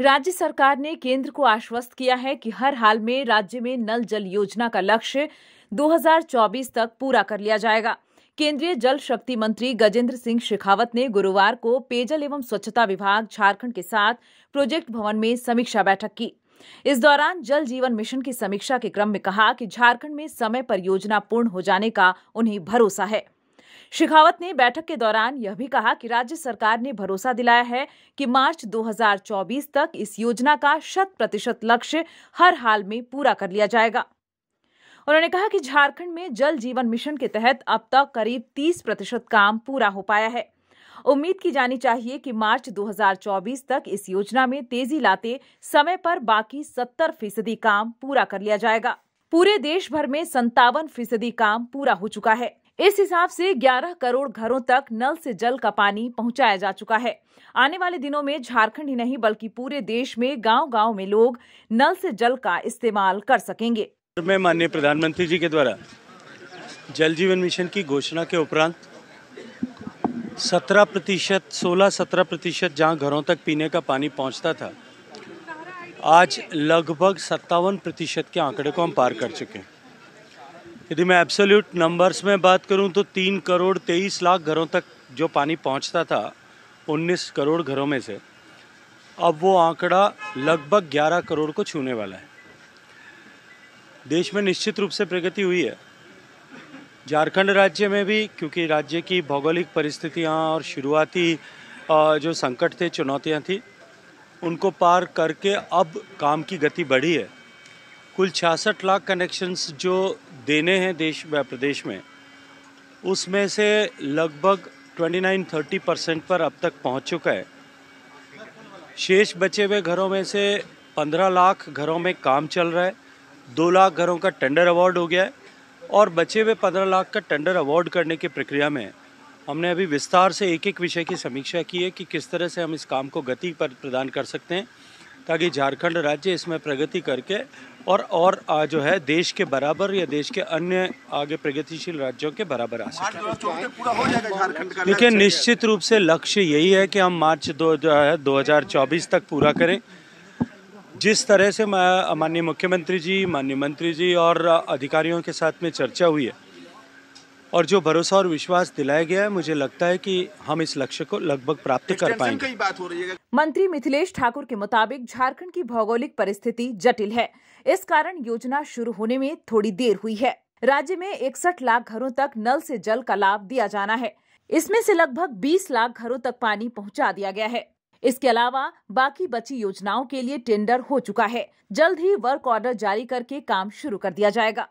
राज्य सरकार ने केंद्र को आश्वस्त किया है कि हर हाल में राज्य में नल जल योजना का लक्ष्य 2024 तक पूरा कर लिया जाएगा। केंद्रीय जल शक्ति मंत्री गजेंद्र सिंह शेखावत ने गुरुवार को पेयजल एवं स्वच्छता विभाग झारखंड के साथ प्रोजेक्ट भवन में समीक्षा बैठक की। इस दौरान जल जीवन मिशन की समीक्षा के क्रम में कहा कि झारखंड में समय पर योजना पूर्ण हो जाने का उन्हें भरोसा है। शेखावत ने बैठक के दौरान यह भी कहा कि राज्य सरकार ने भरोसा दिलाया है कि मार्च 2024 तक इस योजना का 100% लक्ष्य हर हाल में पूरा कर लिया जाएगा। उन्होंने कहा कि झारखंड में जल जीवन मिशन के तहत अब तक करीब 30% काम पूरा हो पाया है। उम्मीद की जानी चाहिए कि मार्च 2024 तक इस योजना में तेजी लाते समय पर बाकी 70% काम पूरा कर लिया जाएगा। पूरे देश भर में 57% काम पूरा हो चुका है। इस हिसाब से 11 करोड़ घरों तक नल से जल का पानी पहुंचाया जा चुका है। आने वाले दिनों में झारखंड ही नहीं बल्कि पूरे देश में गांव-गांव में लोग नल से जल का इस्तेमाल कर सकेंगे। मैं माननीय प्रधानमंत्री जी के द्वारा जल जीवन मिशन की घोषणा के उपरांत 16-17% जहां घरों तक पीने का पानी पहुंचता था, आज लगभग 57% के आंकड़े को हम पार कर चुके हैं। यदि मैं एब्सोल्यूट नंबर्स में बात करूं तो 3 करोड़ 23 लाख घरों तक जो पानी पहुंचता था 19 करोड़ घरों में से, अब वो आंकड़ा लगभग 11 करोड़ को छूने वाला है। देश में निश्चित रूप से प्रगति हुई है। झारखंड राज्य में भी, क्योंकि राज्य की भौगोलिक परिस्थितियां और शुरुआती जो संकट थे, चुनौतियां थी, उनको पार करके अब काम की गति बढ़ी है। कुल 66 लाख कनेक्शंस जो देने हैं देश व प्रदेश में, उसमें से लगभग 29-30% पर अब तक पहुंच चुका है। शेष बचे हुए घरों में से 15 लाख घरों में काम चल रहा है। 2 लाख घरों का टेंडर अवार्ड हो गया है और बचे हुए 15 लाख का टेंडर अवार्ड करने की प्रक्रिया में हमने अभी विस्तार से एक-एक विषय की समीक्षा की है कि किस तरह से हम इस काम को गति पर प्रदान कर सकते हैं ताकि झारखंड राज्य इसमें प्रगति करके और जो है देश के बराबर या देश के अन्य आगे प्रगतिशील राज्यों के बराबर आ सके। देखिए, निश्चित रूप से लक्ष्य यही है कि हम मार्च 2024 तक पूरा करें। जिस तरह से माननीय मुख्यमंत्री जी, माननीय मंत्री जी और अधिकारियों के साथ में चर्चा हुई है और जो भरोसा और विश्वास दिलाया गया है, मुझे लगता है कि हम इस लक्ष्य को लगभग प्राप्त कर पाएंगे। मंत्री मिथिलेश ठाकुर के मुताबिक झारखंड की भौगोलिक परिस्थिति जटिल है, इस कारण योजना शुरू होने में थोड़ी देर हुई है। राज्य में 61 लाख घरों तक नल से जल का लाभ दिया जाना है। इसमें से लगभग 20 लाख घरों तक पानी पहुँचा दिया गया है। इसके अलावा बाकी बची योजनाओं के लिए टेंडर हो चुका है। जल्द ही वर्क ऑर्डर जारी करके काम शुरू कर दिया जाएगा।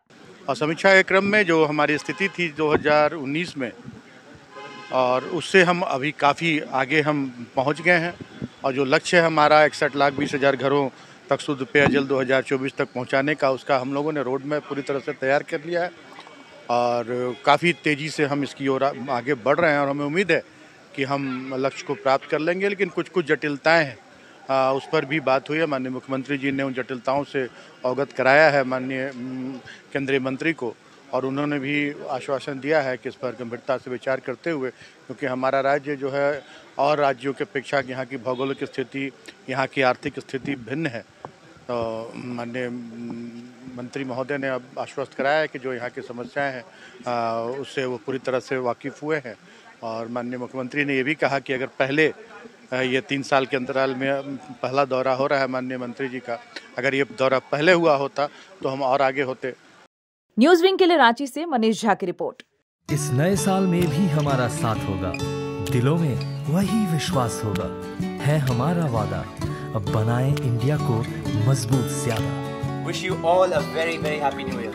और समीक्षा के क्रम में जो हमारी स्थिति थी 2019 में, और उससे हम अभी काफ़ी आगे हम पहुंच गए हैं और जो लक्ष्य है हमारा 61,20,000 घरों तक शुद्ध पेयजल 2024 तक पहुंचाने का, उसका हम लोगों ने रोड मैप पूरी तरह से तैयार कर लिया है और काफ़ी तेज़ी से हम इसकी ओर आगे बढ़ रहे हैं और हमें उम्मीद है कि हम लक्ष्य को प्राप्त कर लेंगे। लेकिन कुछ जटिलताएँ हैं, उस पर भी बात हुई है। माननीय मुख्यमंत्री जी ने उन जटिलताओं से अवगत कराया है माननीय केंद्रीय मंत्री को और उन्होंने भी आश्वासन दिया है कि इस पर गंभीरता से विचार करते हुए, क्योंकि हमारा राज्य जो है और राज्यों की अपेक्षा यहाँ की भौगोलिक स्थिति, यहाँ की आर्थिक स्थिति भिन्न है, तो माननीय मंत्री महोदय ने अब आश्वस्त कराया है कि जो यहाँ की समस्याएँ हैं उससे वो पूरी तरह से वाकिफ़ हुए हैं। और माननीय मुख्यमंत्री ने ये भी कहा कि अगर पहले ये 3 साल के अंतराल में पहला दौरा हो रहा है माननीय मंत्री जी का, अगर ये दौरा पहले हुआ होता तो हम और आगे होते। न्यूज विंग के लिए रांची से मनीष झा की रिपोर्ट। इस नए साल में भी हमारा साथ होगा, दिलों में वही विश्वास होगा, है हमारा वादा, अब बनाएं इंडिया को मजबूत ज़्यादा। Wish you all a very happy new year.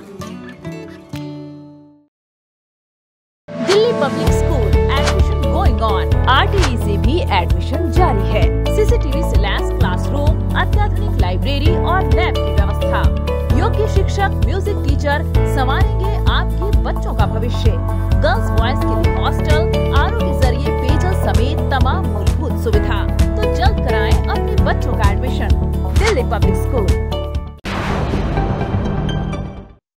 Delhi public school admission going on. RTE से भी एडमिशन जारी है। CCTV से लैस क्लासरूम, अत्याधुनिक लाइब्रेरी और लैब की व्यवस्था, योग्य शिक्षक, म्यूजिक टीचर संवारेंगे आपके बच्चों का भविष्य। गर्ल्स बॉयज के लिए हॉस्टल, RO के जरिए पेयजल समेत तमाम मूलभूत सुविधा। तो जल्द कराएं अपने बच्चों का एडमिशन। Delhi public school.